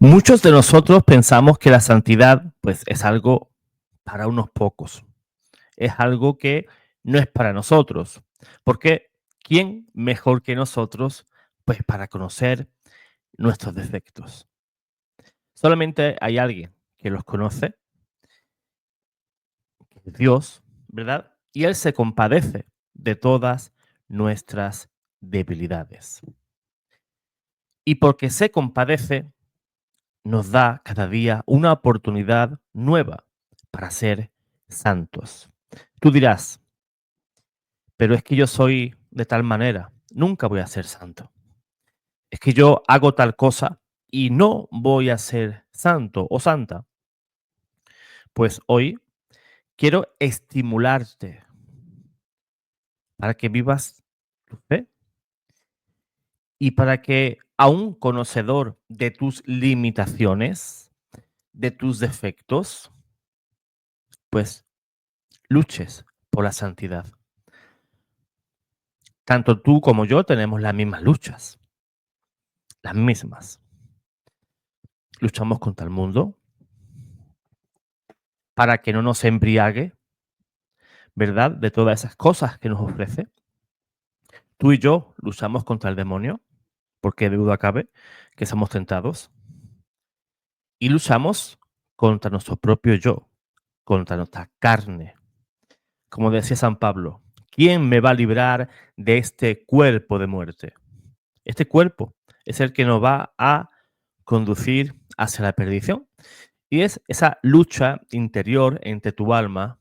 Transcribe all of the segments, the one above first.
Muchos de nosotros pensamos que la santidad, pues, es algo para unos pocos. Es algo que no es para nosotros. Porque ¿quién mejor que nosotros, pues, para conocer nuestros defectos? Solamente hay alguien que los conoce, que es Dios, ¿verdad? Y Él se compadece de todas nuestras debilidades. Y porque se compadece, nos da cada día una oportunidad nueva para ser santos. Tú dirás, pero es que yo soy de tal manera, nunca voy a ser santo. Es que yo hago tal cosa y no voy a ser santo o santa. Pues hoy quiero estimularte para que vivas tu fe y para que, aun conocedor de tus limitaciones, de tus defectos, pues luches por la santidad. Tanto tú como yo tenemos las mismas luchas, las mismas. Luchamos contra el mundo para que no nos embriague, ¿verdad? De todas esas cosas que nos ofrece. Tú y yo luchamos contra el demonio, porque de duda cabe que somos tentados. Y luchamos contra nuestro propio yo, contra nuestra carne. Como decía San Pablo, ¿quién me va a librar de este cuerpo de muerte? Este cuerpo es el que nos va a conducir hacia la perdición. Y es esa lucha interior entre tu alma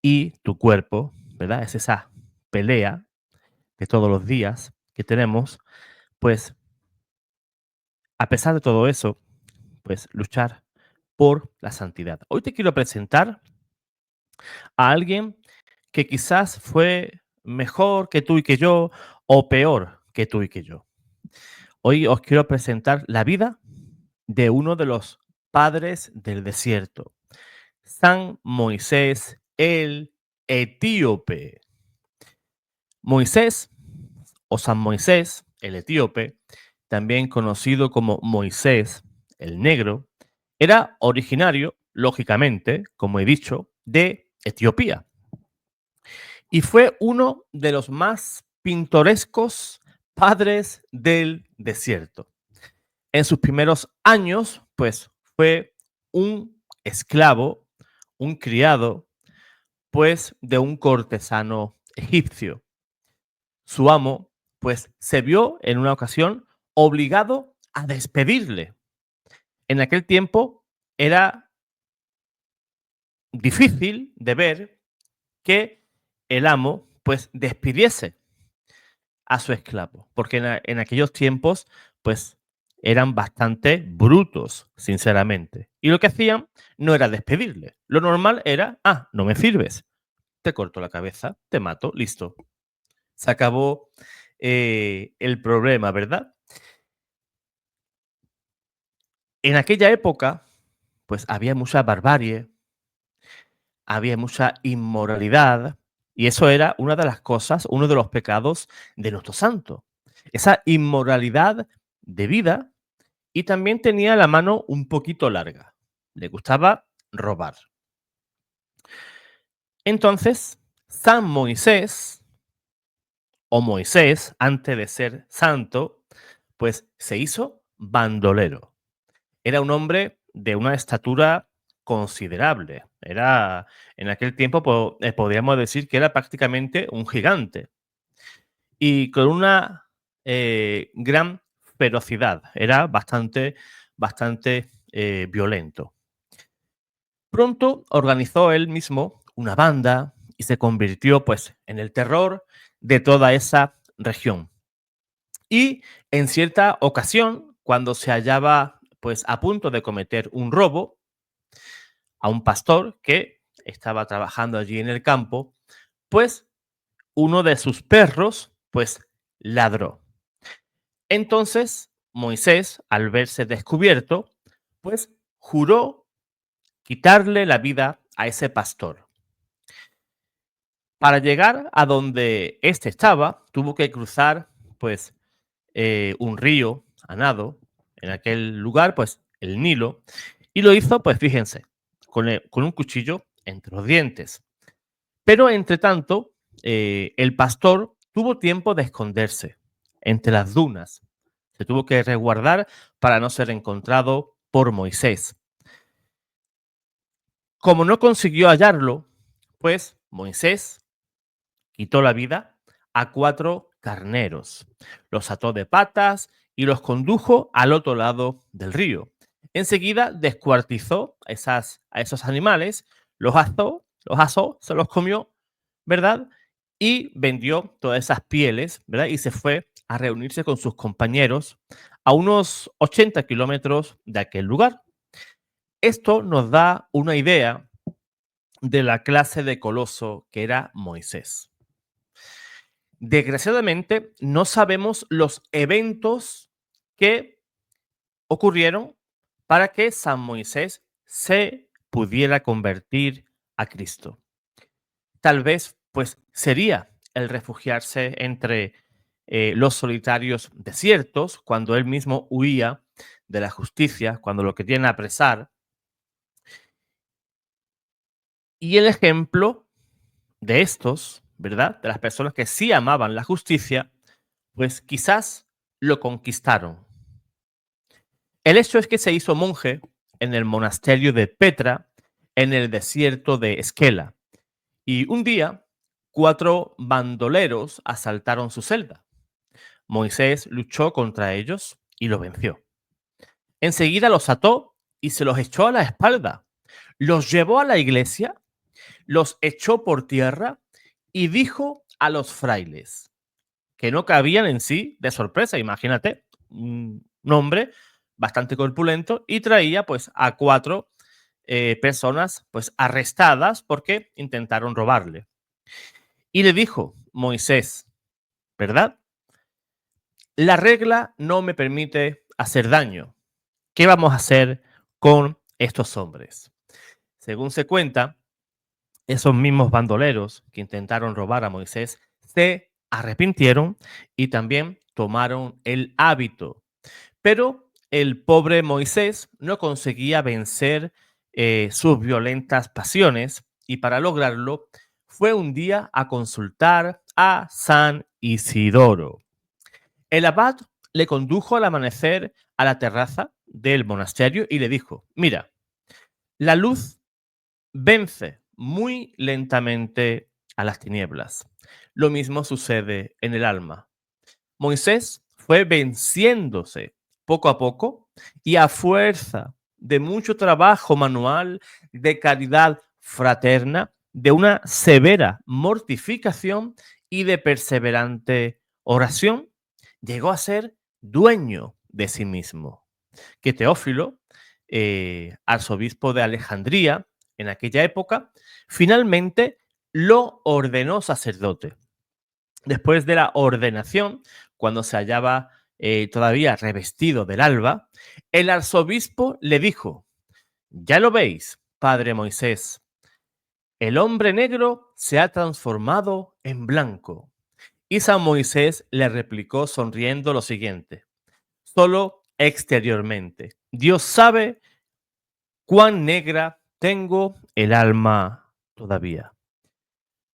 y tu cuerpo, ¿verdad? Es esa pelea de todos los días que tenemos, pues a pesar de todo eso, pues luchar por la santidad. Hoy te quiero presentar a alguien que quizás fue mejor que tú y que yo o peor que tú y que yo. Hoy os quiero presentar la vida de uno de los padres del desierto, San Moisés el etíope. Moisés o San Moisés el etíope, también conocido como Moisés el negro, era originario, lógicamente, como he dicho, de Etiopía y fue uno de los más pintorescos padres del desierto. En sus primeros años, pues fue un esclavo, un criado, pues de un cortesano egipcio. Su amo, pues se vio en una ocasión obligado a despedirle. En aquel tiempo era difícil de ver que el amo, pues despidiese a su esclavo, porque en aquellos tiempos, pues eran bastante brutos, sinceramente. Y lo que hacían no era despedirle. Lo normal era, no me sirves, te corto la cabeza, te mato, listo. Se acabó el problema, ¿verdad? En aquella época, pues había mucha barbarie, había mucha inmoralidad, y eso era una de las cosas, uno de los pecados de nuestro santo. Esa inmoralidad de vida. Y también tenía la mano un poquito larga. Le gustaba robar. Entonces, San Moisés, o Moisés, antes de ser santo, pues se hizo bandolero. Era un hombre de una estatura considerable. Era, en aquel tiempo, podríamos decir que era prácticamente un gigante. Y con una gran ferocidad. Era bastante violento. Pronto organizó él mismo una banda y se convirtió pues en el terror de toda esa región. Y en cierta ocasión, cuando se hallaba pues a punto de cometer un robo a un pastor que estaba trabajando allí en el campo, pues uno de sus perros pues ladró. Entonces Moisés, al verse descubierto, pues juró quitarle la vida a ese pastor. Para llegar a donde éste estaba, tuvo que cruzar, pues, un río a nado, en aquel lugar, pues el Nilo, y lo hizo, pues fíjense, con un cuchillo entre los dientes. Pero entre tanto, el pastor tuvo tiempo de esconderse entre las dunas. Se tuvo que resguardar para no ser encontrado por Moisés. Como no consiguió hallarlo, pues Moisés quitó la vida a 4 carneros, los ató de patas y los condujo al otro lado del río. Enseguida descuartizó a esos animales, los asó, se los comió, ¿verdad? Y vendió todas esas pieles, ¿verdad? Y se fue a reunirse con sus compañeros a unos 80 kilómetros de aquel lugar. Esto nos da una idea de la clase de coloso que era Moisés. Desgraciadamente, no sabemos los eventos que ocurrieron para que San Moisés se pudiera convertir a Cristo. Tal vez, pues, sería el refugiarse entre los solitarios desiertos, cuando él mismo huía de la justicia, cuando lo querían apresar. Y el ejemplo de estos, ¿verdad? De las personas que sí amaban la justicia, pues quizás lo conquistaron. El hecho es que se hizo monje en el monasterio de Petra, en el desierto de Esquela. Y un día, 4 bandoleros asaltaron su celda. Moisés luchó contra ellos y los venció. Enseguida los ató y se los echó a la espalda. Los llevó a la iglesia, los echó por tierra y dijo a los frailes que no cabían en sí de sorpresa. Imagínate, un hombre bastante corpulento y traía pues a 4 personas pues arrestadas porque intentaron robarle. Y le dijo Moisés, ¿verdad? La regla no me permite hacer daño. ¿Qué vamos a hacer con estos hombres? Según se cuenta, esos mismos bandoleros que intentaron robar a Moisés se arrepintieron y también tomaron el hábito. Pero el pobre Moisés no conseguía vencer sus violentas pasiones y para lograrlo fue un día a consultar a San Isidoro. El abad le condujo al amanecer a la terraza del monasterio y le dijo, mira, la luz vence muy lentamente a las tinieblas. Lo mismo sucede en el alma. Moisés fue venciéndose poco a poco y a fuerza de mucho trabajo manual, de caridad fraterna, de una severa mortificación y de perseverante oración, llegó a ser dueño de sí mismo. Que Teófilo, arzobispo de Alejandría en aquella época, finalmente lo ordenó sacerdote. Después de la ordenación, cuando se hallaba todavía revestido del alba, el arzobispo le dijo, ya lo veis, padre Moisés, el hombre negro se ha transformado en blanco. Y San Moisés le replicó sonriendo lo siguiente, solo exteriormente. Dios sabe cuán negra tengo el alma todavía.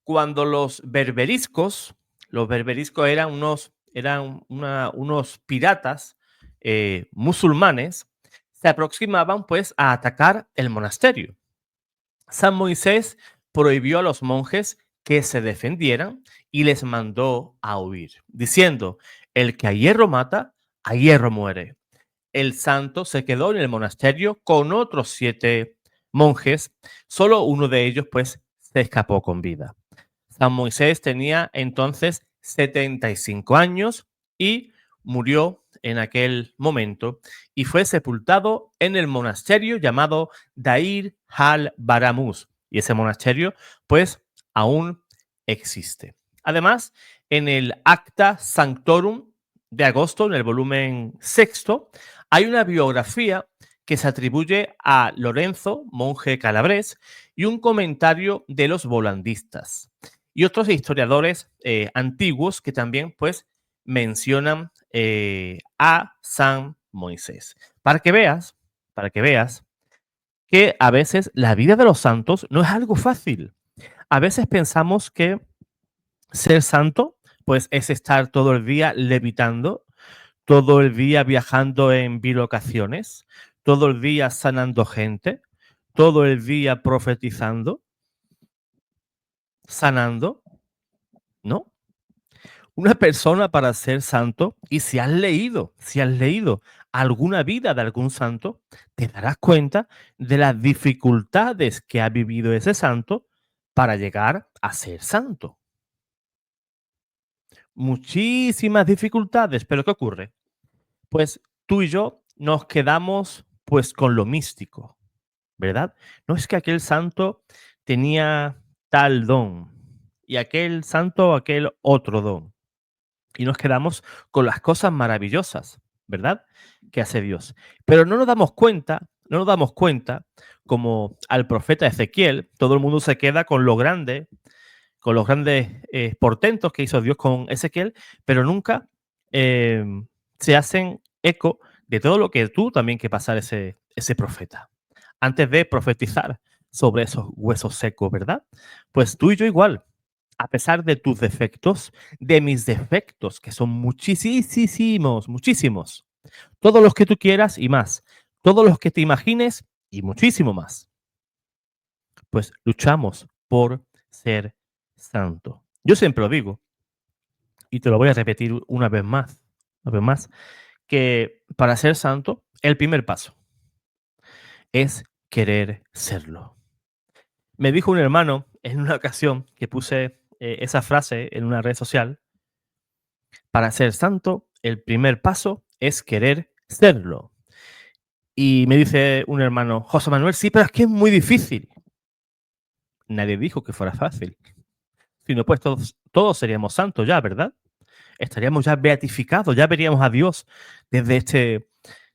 Cuando los berberiscos eran unos piratas musulmanes, se aproximaban pues a atacar el monasterio. San Moisés prohibió a los monjes que se defendieran y les mandó a huir, diciendo, el que a hierro mata, a hierro muere. El santo se quedó en el monasterio con otros 7 monjes, solo uno de ellos pues se escapó con vida. San Moisés tenía entonces 75 años y murió en aquel momento y fue sepultado en el monasterio llamado Dair al-Baramus. Y ese monasterio pues aún existe. Además, en el Acta Sanctorum de agosto, en el volumen sexto, hay una biografía que se atribuye a Lorenzo, monje calabrés, y un comentario de los volandistas y otros historiadores antiguos que también pues mencionan a San Moisés. Para que veas que a veces la vida de los santos no es algo fácil. A veces pensamos que ser santo, pues es estar todo el día levitando, todo el día viajando en bilocaciones, todo el día sanando gente, todo el día profetizando, sanando, ¿no? Una persona para ser santo, y si has leído alguna vida de algún santo, te darás cuenta de las dificultades que ha vivido ese santo para llegar a ser santo. Muchísimas dificultades, pero ¿qué ocurre? Pues tú y yo nos quedamos pues con lo místico, ¿verdad? No es que aquel santo tenía tal don y aquel santo aquel otro don. Y nos quedamos con las cosas maravillosas, ¿verdad? Que hace Dios. Pero no nos damos cuenta, como al profeta Ezequiel, todo el mundo se queda con los grandes portentos que hizo Dios con Ezequiel, pero nunca eh, se hacen eco de todo lo que tú también que pasar ese profeta. Antes de profetizar sobre esos huesos secos, ¿verdad? Pues tú y yo igual, a pesar de tus defectos, de mis defectos, que son muchísimos, muchísimos, todos los que tú quieras y más, todos los que te imagines y muchísimo más, pues luchamos por ser santo. Yo siempre lo digo, y te lo voy a repetir una vez más, que para ser santo, el primer paso es querer serlo. Me dijo un hermano en una ocasión que puse esa frase en una red social: para ser santo, el primer paso es querer serlo. Y me dice un hermano, José Manuel, sí, pero es que es muy difícil. Nadie dijo que fuera fácil. Si no, pues todos seríamos santos ya, ¿verdad? Estaríamos ya beatificados, ya veríamos a Dios desde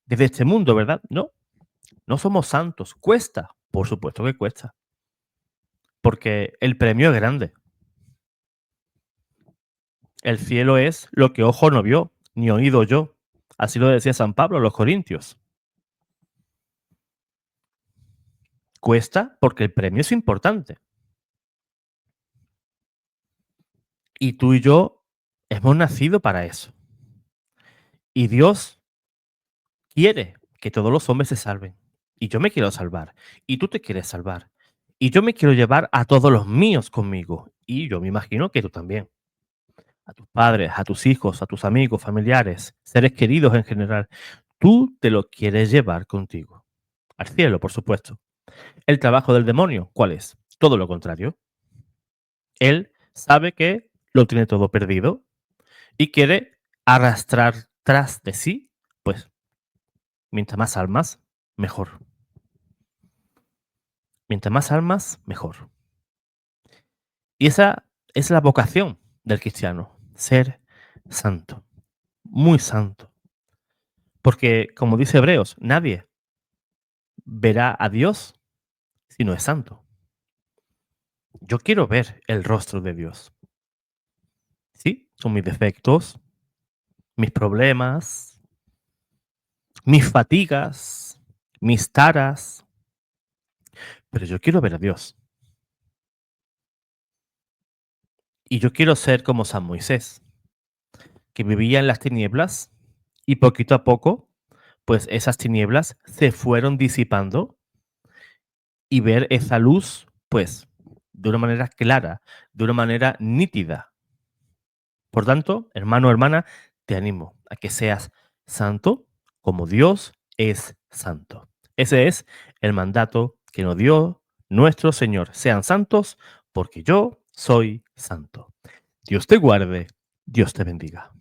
desde este mundo, ¿verdad? No, no somos santos. Cuesta, por supuesto que cuesta, porque el premio es grande. El cielo es lo que ojo no vio, ni oído yo. Así lo decía San Pablo a los Corintios. Cuesta porque el premio es importante. Y tú y yo hemos nacido para eso. Y Dios quiere que todos los hombres se salven. Y yo me quiero salvar. Y tú te quieres salvar. Y yo me quiero llevar a todos los míos conmigo. Y yo me imagino que tú también. A tus padres, a tus hijos, a tus amigos, familiares, seres queridos en general. Tú te lo quieres llevar contigo. Al cielo, por supuesto. El trabajo del demonio, ¿cuál es? Todo lo contrario. Él sabe que lo tiene todo perdido y quiere arrastrar tras de sí, pues, mientras más almas, mejor. Mientras más almas, mejor. Y esa es la vocación del cristiano, ser santo, muy santo. Porque, como dice Hebreos, nadie verá a Dios si no es santo. Yo quiero ver el rostro de Dios. Sí, son mis defectos, mis problemas, mis fatigas, mis taras, pero yo quiero ver a Dios. Y yo quiero ser como San Moisés, que vivía en las tinieblas y poquito a poco, pues esas tinieblas se fueron disipando y ver esa luz, pues, de una manera clara, de una manera nítida. Por tanto, hermano o hermana, te animo a que seas santo como Dios es santo. Ese es el mandato que nos dio nuestro Señor. Sean santos porque yo soy santo. Dios te guarde, Dios te bendiga.